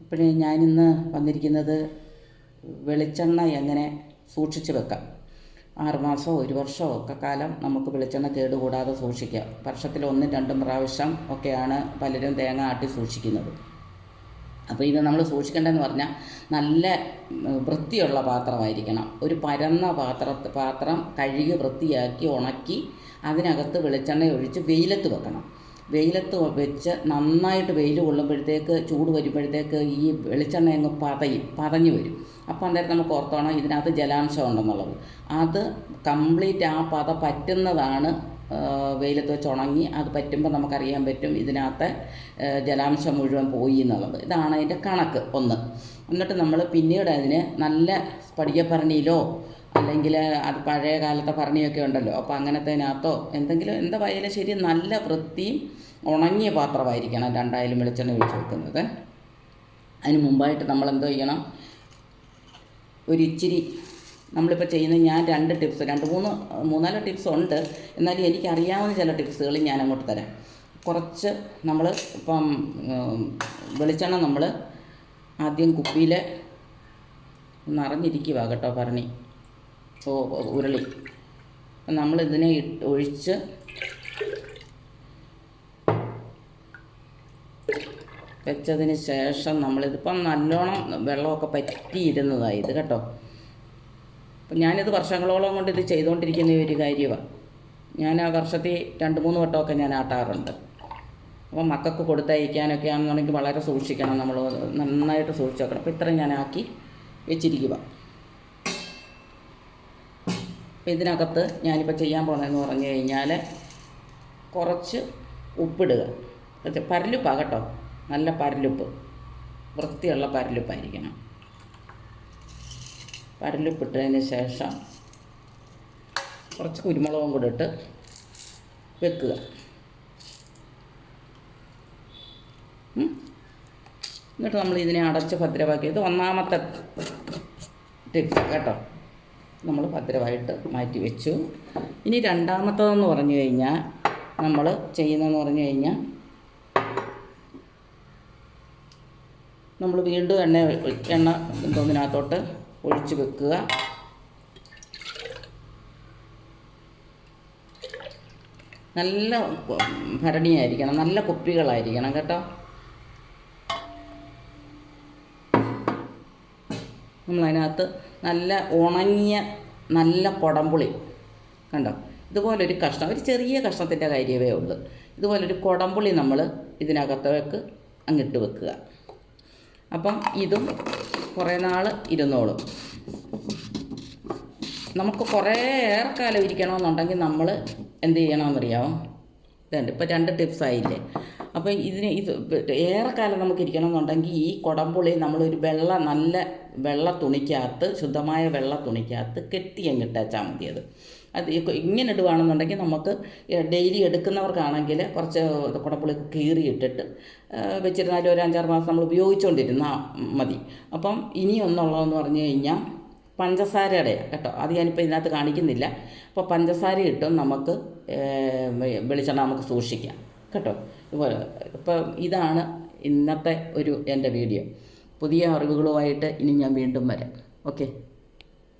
ഇപ്പോഴേ ഞാനിന്ന് വന്നിരിക്കുന്നത് വെളിച്ചെണ്ണ എങ്ങനെ സൂക്ഷിച്ച് വെക്കാം. 6 മാസമോ 1 വർഷമോ ഒക്കെ കാലം നമുക്ക് വെളിച്ചെണ്ണ കേടുകൂടാതെ സൂക്ഷിക്കാം. വർഷത്തിൽ 1-2 പ്രാവശ്യം ഒക്കെയാണ് പലരും തേങ്ങ ആട്ടി സൂക്ഷിക്കുന്നത്. അപ്പോൾ ഇത് നമ്മൾ സൂക്ഷിക്കേണ്ടതെന്ന് പറഞ്ഞാൽ നല്ല വൃത്തിയുള്ള പാത്രമായിരിക്കണം. ഒരു പരന്ന പാത്രം കഴുകി വൃത്തിയാക്കി ഉണക്കി അതിനകത്ത് വെളിച്ചെണ്ണ ഒഴിച്ച് വെയിലത്ത് വെക്കണം. വെയിലത്ത് വെച്ച് നന്നായിട്ട് വെയിൽ കൊള്ളുമ്പോഴത്തേക്ക് ചൂട് വരുമ്പോഴത്തേക്ക് ഈ വെളിച്ചെണ്ണ അങ്ങ് പതഞ്ഞു വരും. അപ്പോൾ അന്നേരം നമുക്ക് ഓർത്തോണം ഇതിനകത്ത് ജലാംശം ഉണ്ടെന്നുള്ളത്. അത് കംപ്ലീറ്റ് ആ പറ്റുന്നതാണ് വെയിലത്ത് വെച്ച് ഉണങ്ങി അത് പറ്റുമ്പോൾ നമുക്കറിയാൻ പറ്റും ഇതിനകത്തെ ജലാംശം മുഴുവൻ പോയി എന്നുള്ളത്. ഇതാണ് അതിൻ്റെ കണക്ക് ഒന്ന്. എന്നിട്ട് നമ്മൾ പിന്നീട് അതിന് നല്ല സ്പടികഭരണിയിലോ അല്ലെങ്കിൽ അത് പഴയ കാലത്തെ ഭരണിയൊക്കെ ഉണ്ടല്ലോ, അപ്പോൾ അങ്ങനത്തേനകത്തോ എന്തെങ്കിലും എന്തായാലും ശരി നല്ല വൃത്തിയും ഉണങ്ങിയ പാത്രമായിരിക്കണം 2 വെളിച്ചെണ്ണ ഒഴിച്ച് വെക്കുന്നത്. അതിന് മുമ്പായിട്ട് നമ്മൾ എന്തോ ചെയ്യണം, ഒരിച്ചിരി നമ്മളിപ്പോൾ ചെയ്യുന്ന ഞാൻ 2 ടിപ്സ് 3-4 ടിപ്സ് ഉണ്ട്, എന്നാലും എനിക്കറിയാവുന്ന ചില ടിപ്സുകൾ ഞാൻ അങ്ങോട്ട് തരാം. കുറച്ച് നമ്മൾ ഇപ്പം വെളിച്ചെണ്ണ നമ്മൾ ആദ്യം കുപ്പിയിൽ നിറഞ്ഞിരിക്കുക കേട്ടോ ഭരണി ഉരുളി. നമ്മളിതിനെ ഒഴിച്ച് വെച്ചതിന് ശേഷം നമ്മളിതിപ്പം നല്ലോണം വെള്ളമൊക്കെ പറ്റിയിരുന്നതായി ഇത് കേട്ടോ. അപ്പം ഞാനിത് വർഷങ്ങളോളം കൊണ്ട് ഇത് ചെയ്തുകൊണ്ടിരിക്കുന്ന ഒരു കാര്യമാണ്. ഞാൻ ആ വർഷത്തിൽ 2-3 വട്ടമൊക്കെ ഞാൻ ആട്ടാറുണ്ട്. അപ്പോൾ മക്കൾക്ക് കൊടുത്തയക്കാനൊക്കെ ആണെന്നുണ്ടെങ്കിൽ വളരെ സൂക്ഷിക്കണം, നമ്മൾ നന്നായിട്ട് സൂക്ഷിച്ച് വെക്കണം. അപ്പോൾ ഇത്രയും ഞാൻ ആക്കി വെച്ചിരിക്കുക. അപ്പോൾ ഇതിനകത്ത് ഞാനിപ്പോൾ ചെയ്യാൻ പോകുന്നതെന്ന് പറഞ്ഞു കഴിഞ്ഞാൽ കുറച്ച് ഉപ്പിടുക. പരലുപ്പാണ് കേട്ടോ, നല്ല പരലുപ്പ്, വൃത്തിയുള്ള പരലുപ്പായിരിക്കണം. പരലുപ്പിട്ടതിന് ശേഷം കുറച്ച് കുരുമുളകും കൂടെ ഇട്ട് വെക്കുക. എന്നിട്ട് നമ്മൾ ഇതിനെ അടച്ച് ഭദ്രമാക്കി, ഇത് 1ാമത്തെ ടിപ്സ് കേട്ടോ, നമ്മൾ ഭദ്രമായിട്ട് മാറ്റി വെച്ചു. ഇനി 2ാമത്തതെന്ന് പറഞ്ഞു കഴിഞ്ഞാൽ നമ്മൾ ചെയ്യുന്നതെന്ന് പറഞ്ഞു കഴിഞ്ഞാൽ നമ്മൾ വീണ്ടും എണ്ണ എന്തോന്നിനകത്തോട്ട് ഒഴിച്ച് വെക്കുക. നല്ല ഭരണിയായിരിക്കണം, നല്ല കുപ്പികളായിരിക്കണം കേട്ടോ. നമ്മളതിനകത്ത് നല്ല ഉണങ്ങിയ നല്ല കുടംപുളി കണ്ടോ, ഇതുപോലൊരു കഷ്ണം, ഒരു ചെറിയ കഷ്ണത്തിൻ്റെ കാര്യമേ ഉള്ളൂ. ഇതുപോലൊരു കുടംപുളി നമ്മൾ ഇതിനകത്തേക്ക് അങ്ങിട്ട് വെക്കുക. അപ്പം ഇതും കുറേ നാൾ ഇരുന്നോളും. നമുക്ക് കുറേ ഏറെക്കാലം ഇരിക്കണമെന്നുണ്ടെങ്കിൽ നമ്മൾ എന്ത് ചെയ്യണമെന്നറിയാമോ, ഇതുണ്ട് ഇപ്പോൾ 2 ടിപ്സ് ആയില്ലേ. അപ്പോൾ ഇത് ഏറെക്കാലം നമുക്ക് ഇരിക്കണമെന്നുണ്ടെങ്കിൽ ഈ കുടംപുളി നമ്മളൊരു നല്ല വെള്ള തുണിക്കകത്ത്, ശുദ്ധമായ വെള്ള തുണിക്കകത്ത് കെട്ടി അങ്ങിട്ടാച്ചാൽ മതി. അത് ഇങ്ങനെ ഇടുകയാണെന്നുണ്ടെങ്കിൽ നമുക്ക് ഡെയിലി എടുക്കുന്നവർക്കാണെങ്കിൽ കുറച്ച് കുടംപുളി കീറിയിട്ടിട്ട് വെച്ചിരുന്നാലും ഒരു 5-6 മാസം നമ്മൾ ഉപയോഗിച്ചുകൊണ്ടിരുന്നാൽ മതി. അപ്പം ഇനിയൊന്നുള്ളതെന്ന് പറഞ്ഞു കഴിഞ്ഞാൽ പഞ്ചസാരയുടെ കേട്ടോ, അത് ഞാനിപ്പോൾ ഇതിനകത്ത് കാണിക്കുന്നില്ല. അപ്പോൾ പഞ്ചസാര ഇട്ടും നമുക്ക് വെളിച്ചെണ്ണ നമുക്ക് സൂക്ഷിക്കാം കേട്ടോ. ഇതുപോലെ ഇപ്പോൾ ഇതാണ് ഇന്നത്തെ എൻ്റെ വീഡിയോ. പുതിയ അറിവുകളുമായിട്ട് ഇനി ഞാൻ വീണ്ടും വരാം. ഓക്കെ.